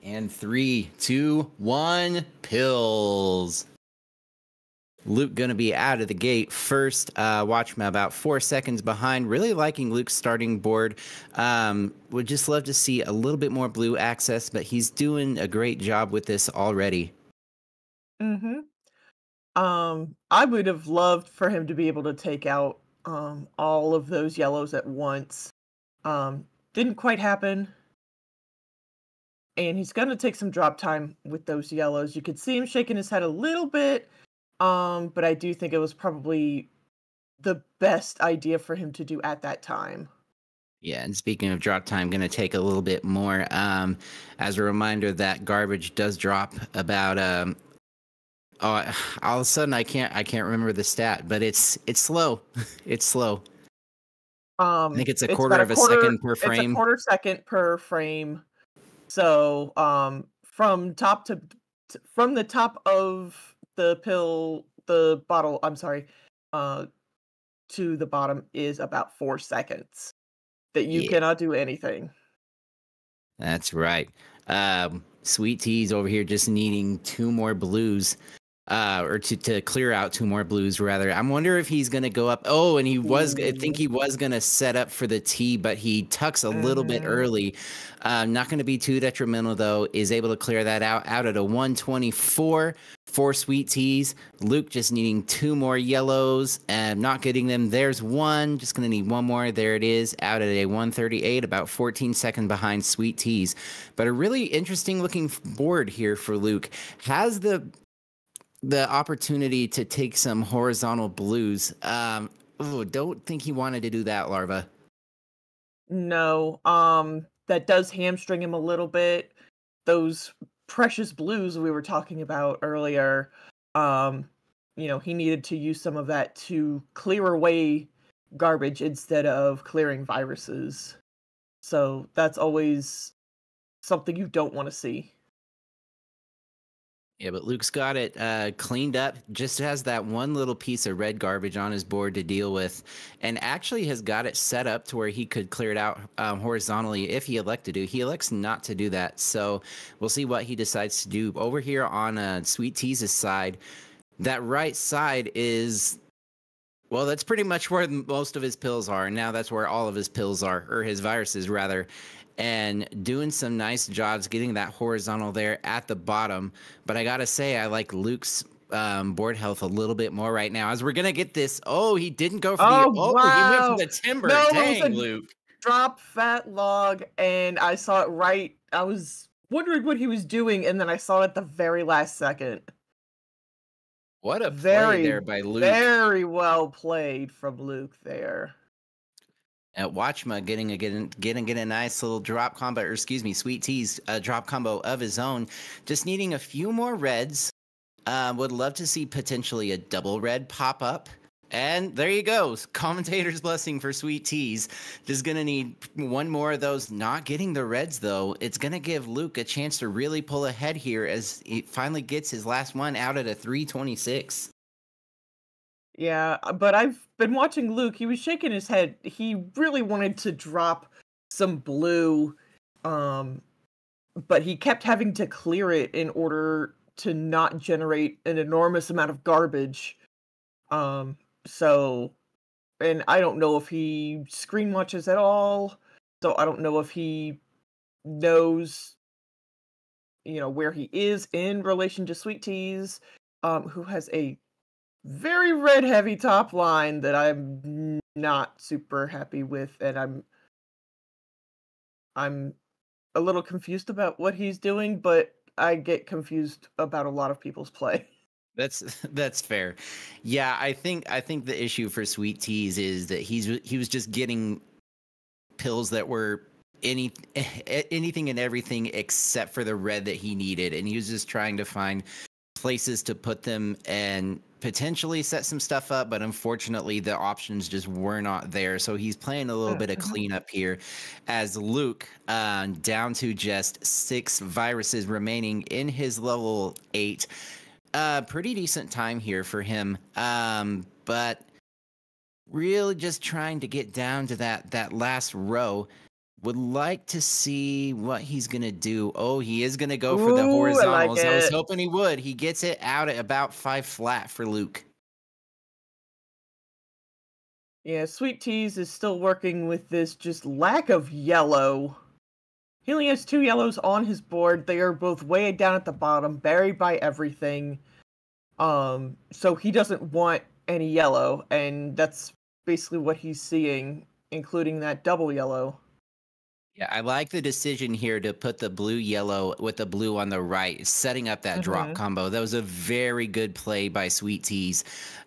And 3, 2, 1, pills. Luke going to be out of the gate first. Watch him about 4 seconds behind. Really liking Luke's starting board. Would just love to see a little bit more blue access, but he's doing a great job with this already. Mm-hmm. I would have loved for him to be able to take out all of those yellows at once. Didn't quite happen, and he's gonna take some drop time with those yellows. You could see him shaking his head a little bit, but I do think it was probably the best idea for him to do at that time. Yeah, and speaking of drop time, going to take a little bit more. As a reminder, that garbage does drop about. Oh, all of a sudden, I can't remember the stat, but it's slow. It's slow. I think it's a It's quarter about a of a quarter second per it's a frame. quarter second per frame. So, from top from the top of the bottle, I'm sorry, uh, to the bottom is about 4 seconds that you Yeah, cannot do anything. that's right. Sweet Tea's over here just needing 2 more blues. Or to clear out 2 more blues rather. I'm wondering if he's gonna go up. Oh, and I think Ooh. he was gonna set up for the T, but he tucks a little bit Mhm. early. Not gonna be too detrimental though. Is able to clear that out at a 124 for Sweet Teas. Luke just needing 2 more yellows and not getting them. There's one. Just gonna need 1 more. There it is. Out at a 138, about 14 seconds behind Sweet Teas. But a really interesting looking board here for Luke. Has the opportunity to take some horizontal blues. Don't think he wanted to do that, Larva. No, that does hamstring him a little bit. Those precious blues we were talking about earlier, um, he needed to use some of that to clear away garbage instead of clearing viruses. So that's always something you don't want to see. Yeah, but Luke's got it cleaned up. Just has that one little piece of red garbage on his board to deal with, and actually has got it set up to where he could clear it out horizontally if he elected to. He elects not to do that, so we'll see what he decides to do. Over here on Sweet Tea's side, that right side is well, that's pretty much where most of his pills are. Now that's where all of his pills are, or his viruses rather. And doing some nice jobs getting that horizontal there at the bottom. But I gotta say, I like Luke's board health a little bit more right now. As we're gonna get this. Oh, he didn't go for the. Oh, Oh, he went for wow. the timber. No, it was Dang, a Luke. drop fat log, and I saw it right. I was wondering what he was doing, and then I saw it at the very last second. What a play Very, there by Luke. very well played from Luke there. At Watchma getting a nice little drop combo, or excuse me, Sweet Tea's drop combo of his own. Just needing a few more reds. Would love to see potentially a double red pop up. And there you go. Commentator's blessing for Sweet Teas. Just going to need 1 more of those. Not getting the reds, though. It's going to give Luke a chance to really pull ahead here as he finally gets his last one out at a 326. Yeah, but I've been watching Luke. He was shaking his head. He really wanted to drop some blue, um, but he kept having to clear it in order to not generate an enormous amount of garbage. Um, so, and I don't know if he screen watches at all. So I don't know if he knows, where he is in relation to Sweet Teas, who has a very red heavy top line that I'm not super happy with, and I'm a little confused about what he's doing, but I get confused about a lot of people's play. That's that's fair. Yeah, I think the issue for Sweet Teas is that he was just getting pills that were anything and everything except for the red that he needed, and he was just trying to find places to put them and potentially set some stuff up, but unfortunately the options just were not there. So he's playing a little bit of Mhm. cleanup here as Luke down to just 6 viruses remaining in his level 8. Pretty decent time here for him, but really just trying to get down to that last row. Would like to see what he's going to do. Oh, he is going to go for the Ooh, I like horizontals. I was it. hoping he would. He gets it out at about 5 flat for Luke. Yeah, Sweet Teas is still working with this just lack of yellow. He only has 2 yellows on his board. They are both way down at the bottom, buried by everything. So he doesn't want any yellow, and that's basically what he's seeing, including that double yellow. Yeah, I like the decision here to put the blue yellow with the blue on the right, setting up that drop combo. That was a very good play by Sweet Teas.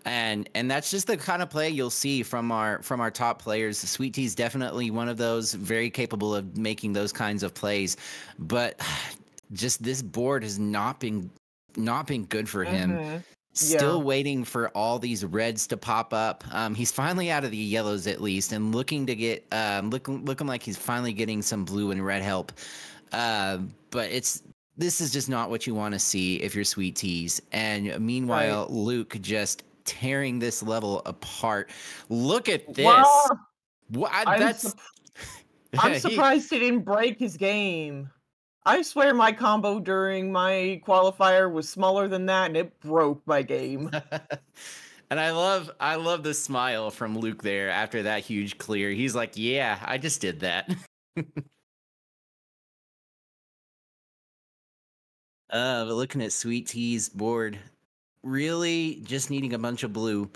And that's just the kind of play you'll see from our top players. Sweet Tea's definitely one of those, very capable of making those kinds of plays. But just this board has not been good for him. Still waiting for all these reds to pop up. He's finally out of the yellows at least, and looking to get looking like he's finally getting some blue and red help. But this is just not what you want to see if you're Sweet Teas. And meanwhile, Luke just tearing this level apart. Look at this. Wow. I'm surprised he didn't break his game. I swear my combo during my qualifier was smaller than that, and it broke my game. And I love the smile from Luke there after that huge clear. He's like, yeah, I just did that. But looking at Sweet Tea's board, really just needing a bunch of blue.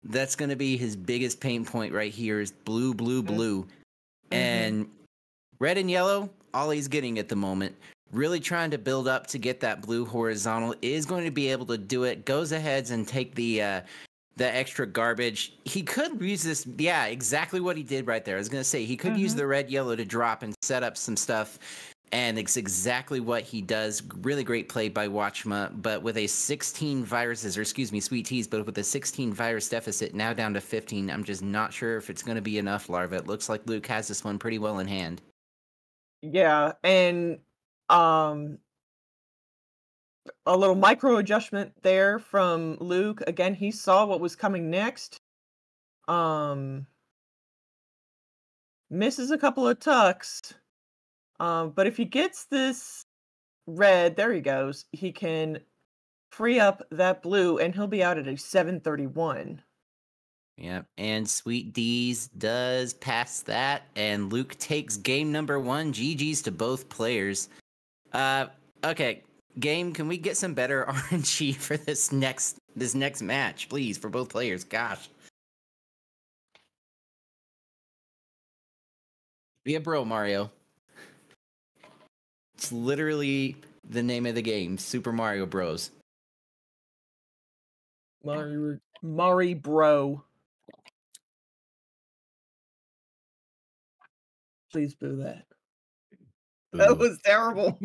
That's going to be his biggest pain point right here is blue, blue, blue. And red and yellow, all he's getting at the moment. Really trying to build up to get that blue horizontal. Is going to be able to do it. Goes ahead and take the extra garbage. He could use this. Yeah, exactly what he did right there. I was going to say he could use the red yellow to drop and set up some stuff. And it's exactly what he does. Really great play by Watchma, but with a 16 viruses, or excuse me, Sweet Teas, but with a 16 virus deficit, now down to 15, I'm just not sure if it's going to be enough, Larva. It looks like Luke has this one pretty well in hand. Yeah, and a little micro adjustment there from Luke. Again, he saw what was coming next. Misses a couple of tucks. But if he gets this red, there he goes. He can free up that blue, and he'll be out at a 731. Yep, and Sweet Teas does pass that, and Luke takes game number 1. GG's to both players. Okay, game, can we get some better RNG for this next match, please, for both players? Gosh. Be a bro, Mario. It's literally the name of the game, Super Mario Bros. Mari Bro. Please boo that. Boo. That was terrible.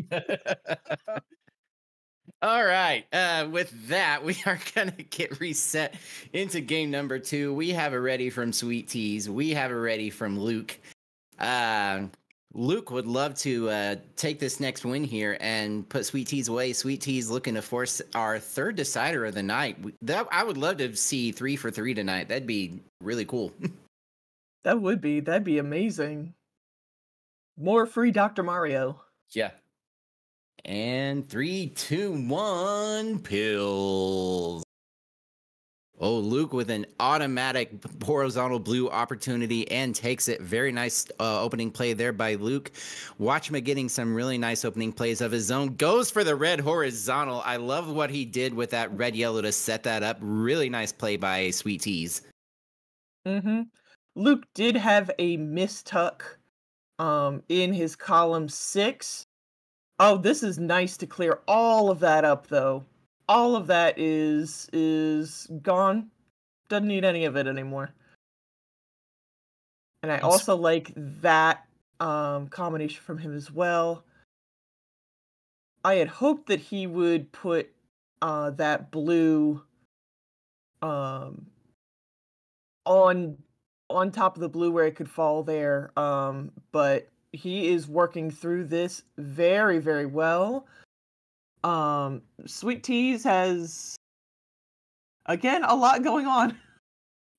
All right. With that, we are going to get reset into game number 2. We have it ready from Sweet Teas. We have it ready from Luke. Luke would love to take this next win here and put Sweet Teas away. Sweet Teas looking to force our third decider of the night. I would love to see 3 for 3 tonight. That'd be really cool. That'd be amazing. More free Dr. Mario. Yeah. And 3, 2, 1, pills. Oh, Luke with an automatic horizontal blue opportunity and takes it. Very nice opening play there by Luke. Watchma getting some really nice opening plays of his own. Goes for the red horizontal. I love what he did with that red yellow to set that up. Really nice play by Sweet Teas. Luke did have a mistuck in his column 6. Oh, this is nice to clear all of that up, though. All of that is gone. Doesn't need any of it anymore. And I also like that combination from him as well. I had hoped that he would put that blue on top of the blue where it could fall there. But he is working through this very, very well. Sweet Teas has, again, a lot going on.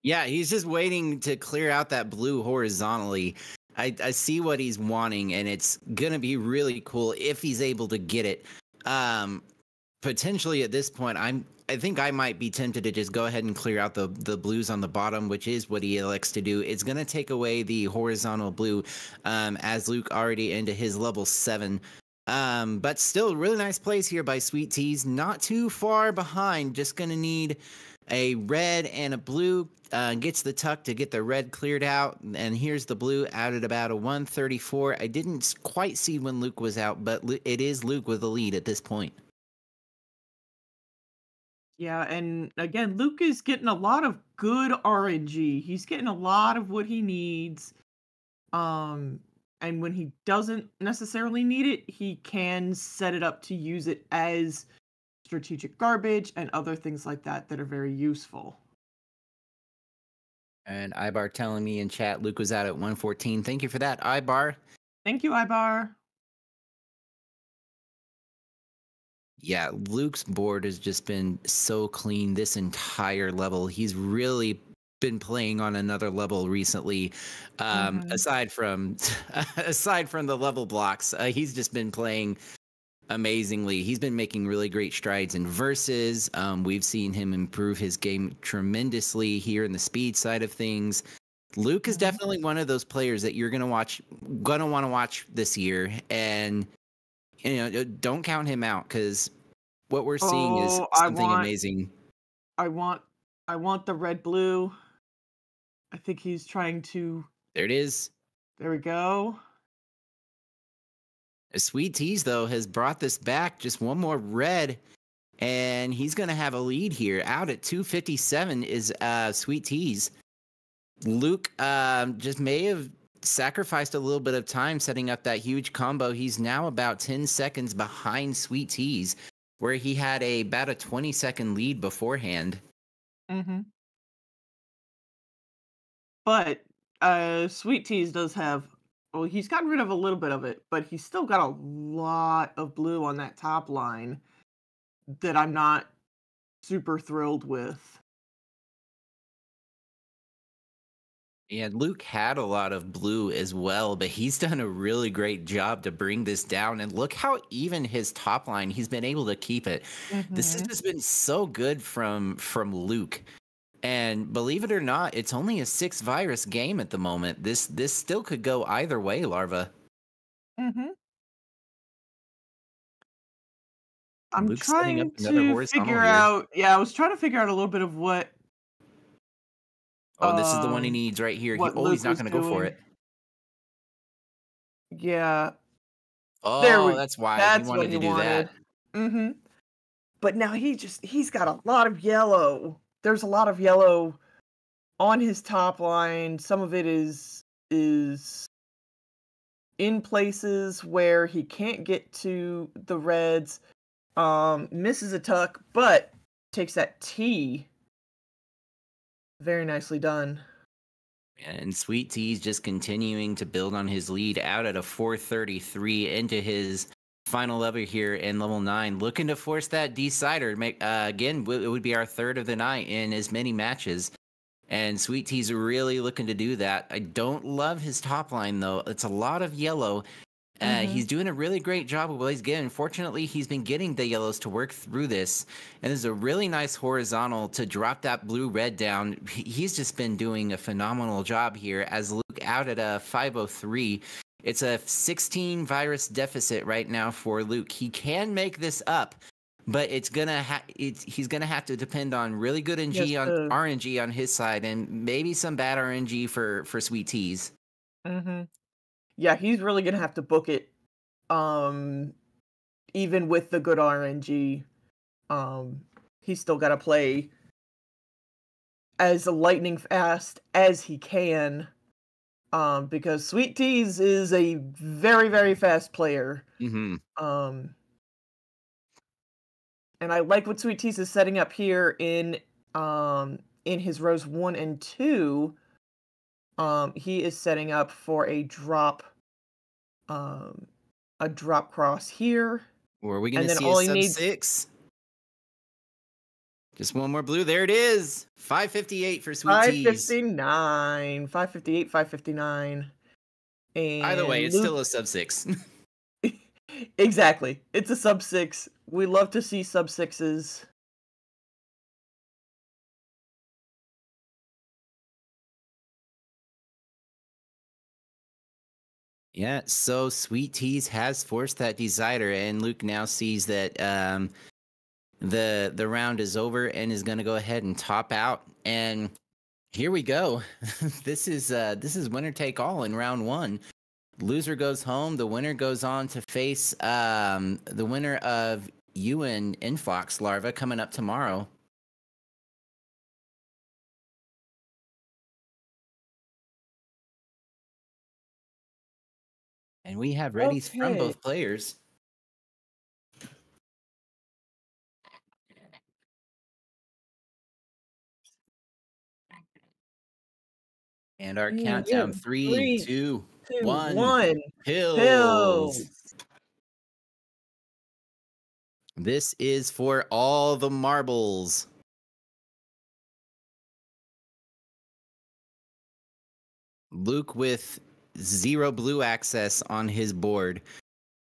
Yeah, he's just waiting to clear out that blue horizontally. I see what he's wanting, and it's gonna be really cool if he's able to get it. Potentially at this point, I think I might be tempted to just go ahead and clear out the blues on the bottom, which is what he elects to do. It's gonna take away the horizontal blue, as Luke already into his level 7. But still, really nice plays here by Sweet Teas. Not too far behind. Just gonna need a red and a blue. Gets the tuck to get the red cleared out, and here's the blue out at about a 134. I didn't quite see when Luke was out, but it is Luke with the lead at this point. Yeah, and again, Luke is getting a lot of good RNG. He's getting a lot of what he needs. Um, and when he doesn't necessarily need it, he can set it up to use it as strategic garbage and other things like that that are very useful. And Ibar telling me in chat Luke was out at 114. Thank you for that, Ibar. Thank you, Ibar. Yeah, Luke's board has just been so clean this entire level. He's really been playing on another level recently. Aside from aside from the level blocks, he's just been playing amazingly. He's been making really great strides in versus. We've seen him improve his game tremendously here in the speed side of things. Luke is definitely one of those players that you're gonna want to watch this year, and don't count him out because what we're seeing is something amazing. I want the red blue. I think he's trying to. There it is. There we go. Sweet Teas, though, has brought this back. Just one more red, and he's going to have a lead here. Out at 257 is Sweet Teas. Luke just may have sacrificed a little bit of time setting up that huge combo. He's now about 10 seconds behind Sweet Teas, where he had about a 20-second lead beforehand. But Sweet Teas does have. Well, he's gotten rid of a little bit of it, but he's still got a lot of blue on that top line that I'm not super thrilled with. Yeah, Luke had a lot of blue as well, but he's done a really great job to bring this down. And look how even his top line, he's been able to keep it. This has just been so good from Luke. And believe it or not, it's only a 6 virus game at the moment. This still could go either way, Larva. I'm Luke's trying setting up another to horizontal figure here. out. Yeah, I was trying to figure out a little bit of what. Oh, this is the one he needs right here. what He's Luke not was going to go for doing. it. Yeah, Oh, that's why he that's wanted what to he do that. wanted. But now he's got a lot of yellow. There's a lot of yellow on his top line. Some of it is in places where he can't get to the reds. Misses a tuck, but takes that T. Very nicely done. And Sweet Tea's just continuing to build on his lead out at a 433 into his final level here in level 9, looking to force that decider to make again. It would be our third of the night in as many matches, and Sweet Tea's really looking to do that. I don't love his top line though. It's a lot of yellow. He's doing a really great job of what he's getting. Fortunately, he's been getting the yellows to work through this. And there's a really nice horizontal to drop that blue-red down. He's just been doing a phenomenal job here as Luke out at a 503. It's a 16 virus deficit right now for Luke. He can make this up, but he's gonna have to depend on really good RNG on his side and maybe some bad RNG for Sweet Teas. Yeah, he's really gonna have to book it. Even with the good RNG, he's still got to play as lightning fast as he can. Because Sweet Teas is a very, very fast player. And I like what Sweet Teas is setting up here in his rows 1 and 2. He is setting up for a drop cross here. Or are we going to see a sub 6? Just one more blue. There it is. 558 for Sweet Teas. 559. 558, 559. Either way, And it's Luke, still a sub 6. exactly. It's a sub 6. We love to see sub 6s. Yeah, so Sweet Teas has forced that decider, and Luke now sees that the round is over and is going to go ahead and top out. And here we go. This is winner take all in round 1. Loser goes home. The winner goes on to face the winner of Ewan Infox Larva coming up tomorrow. And we have readies from Okay. both players. And our countdown: Yeah. 3, 3, 2, 2, 1. 1. Pills. Pills. This is for all the marbles. Luke with 0 blue access on his board.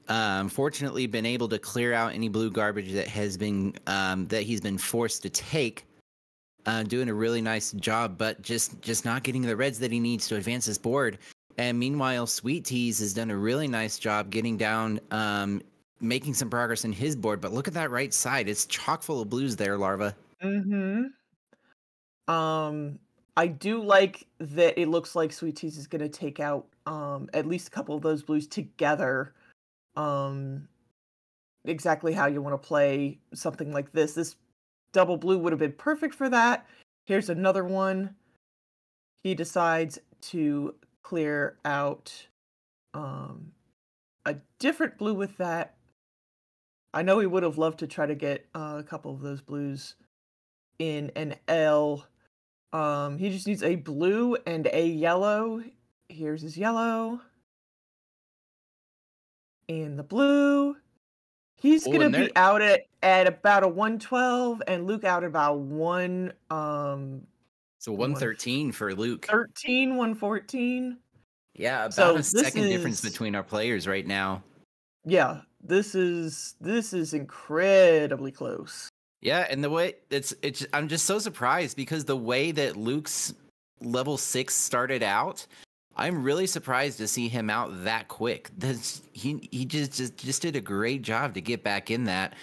Fortunately, been able to clear out any blue garbage that has been that he's been forced to take. Doing a really nice job, but just not getting the reds that he needs to advance his board. And meanwhile, Sweet Teas has done a really nice job getting down, making some progress in his board. But look at that right side; it's chock full of blues there, Larva. Mm-hmm. I do like that it looks like Sweet Teas is gonna take out at least a couple of those blues together. Exactly how you want to play something like this. This double blue would have been perfect for that. Here's another one. He decides to clear out a different blue with that. I know he would have loved to try to get a couple of those blues in an L. He just needs a blue and a yellow. Here's his yellow. And the blue. He's Oh, gonna and there, be out at about a 112, and Luke out at about so 113 for Luke. 113, 114. Yeah, about So a this second difference is between our players right now. yeah, this is incredibly close. Yeah, and the way it's I'm just so surprised because the way that Luke's level 6 started out, I'm really surprised to see him out that quick. He just did a great job to get back in that.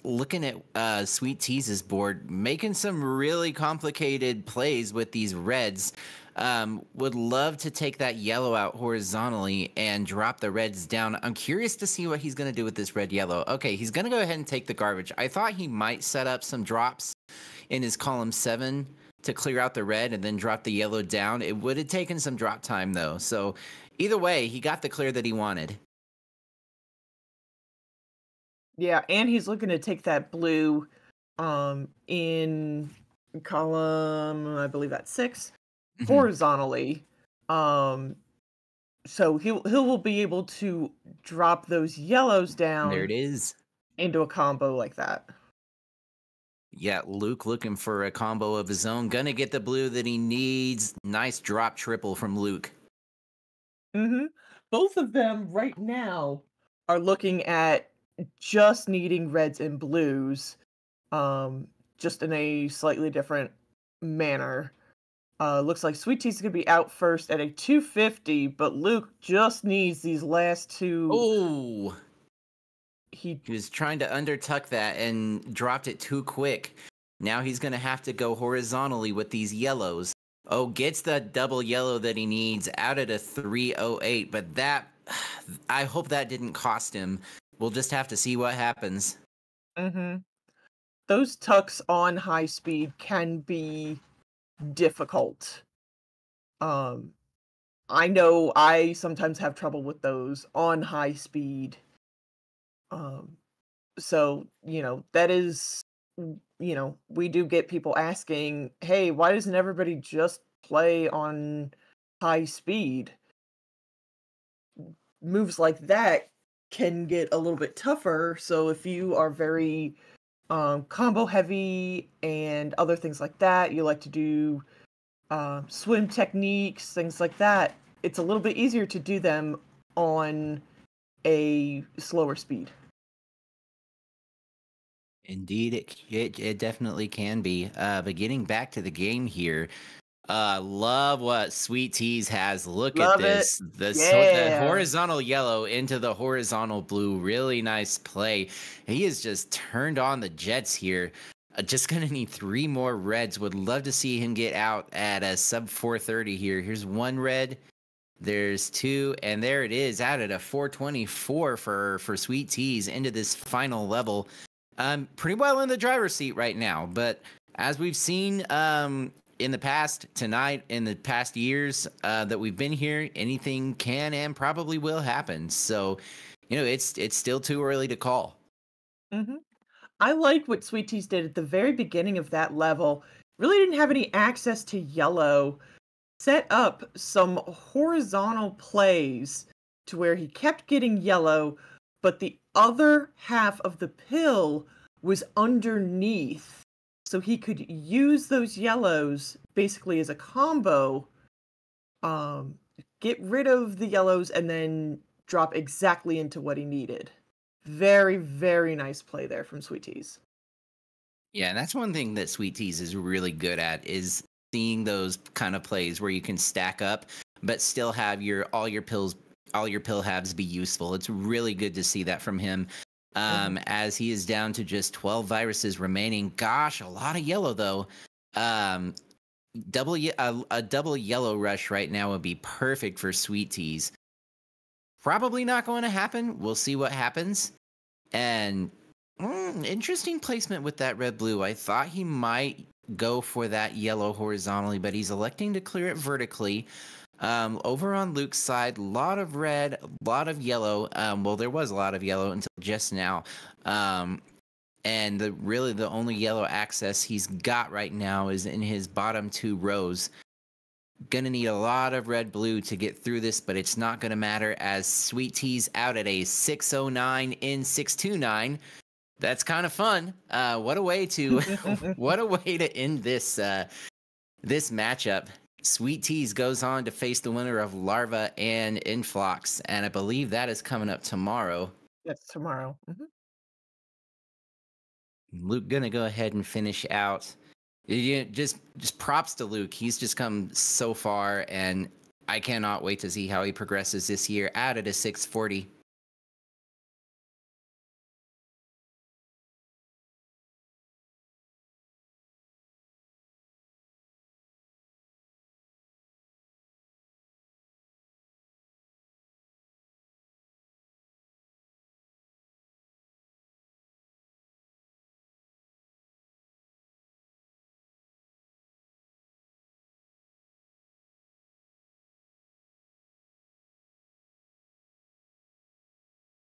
Looking at Sweet Tease's board, making some really complicated plays with these reds. Would love to take that yellow out horizontally and drop the reds down. I'm curious to see what he's going to do with this red yellow. Okay, he's going to go ahead and take the garbage. I thought he might set up some drops in his column 7 to clear out the red and then drop the yellow down. It would have taken some drop time though. So either way, he got the clear that he wanted. Yeah, and he's looking to take that blue in column, I believe that's 6, horizontally. So he will be able to drop those yellows down. There it is. Into a combo like that. Yeah, Luke looking for a combo of his own. Gonna get the blue that he needs. Nice drop triple from Luke. Mm-hmm. Both of them right now are looking at just needing reds and blues, just in a slightly different manner. Looks like Sweet Tea's gonna be out first at a 250, but Luke just needs these last two. Oh, He was trying to undertuck that and dropped it too quick. Now he's gonna have to go horizontally with these yellows. Oh, gets the double yellow that he needs out at a 308, but that, I hope that didn't cost him. We'll just have to see what happens. Mm-hmm. Those tucks on high speed can be difficult. I know I sometimes have trouble with those on high speed. So, that is, we do get people asking, hey, why doesn't everybody just play on high speed? Moves like that can get a little bit tougher. So if you are very combo heavy and other things like that, you like to do swim techniques, things like that, it's a little bit easier to do them on a slower speed. Indeed, it definitely can be. But getting back to the game here, love what Sweet Teas has. Look at Love it. this. The Yeah. horizontal yellow into the horizontal blue. Really nice play. He has just turned on the Jets here. Just gonna need 3 more reds. Would love to see him get out at a sub 430 here. Here's 1 red. There's 2, and there it is, out at a 424 for Sweet Teas into this final level. Pretty well in the driver's seat right now, but as we've seen in the past, tonight, in the past years that we've been here, anything can and probably will happen. So, it's still too early to call. Hmm. I liked what Sweet Teas did at the very beginning of that level. Really didn't have any access to yellow. Set up some horizontal plays to where he kept getting yellow, but the other half of the pill was underneath. So he could use those yellows basically as a combo, um, get rid of the yellows, and then drop exactly into what he needed. Very, very nice play there from Sweet Teas. Yeah, and that's one thing that Sweet Teas is really good at, is seeing those kind of plays where you can stack up but still have all your pill halves be useful. It's really good to see that from him. As he is down to just 12 viruses remaining. Gosh, a lot of yellow though. A double yellow rush right now would be perfect for Sweet Teas. Probably not going to happen. We'll see what happens. And interesting placement with that red blue. I thought he might go for that yellow horizontally, but he's electing to clear it vertically. Over on Luke's side, a lot of red, a lot of yellow. Well, there was a lot of yellow until just now. And the only yellow access he's got right now is in his bottom 2 rows. Gonna need a lot of red blue to get through this, but it's not gonna matter as Sweet Tea's out at a 609 in 629. That's kind of fun. What a way to end this this matchup. Sweet Teas goes on to face the winner of Larva and Influx, and I believe that is coming up tomorrow. That's tomorrow. Mhm. Luke gonna go ahead and finish out. Just props to Luke. He's just come so far, and I cannot wait to see how he progresses this year. Out at a 640.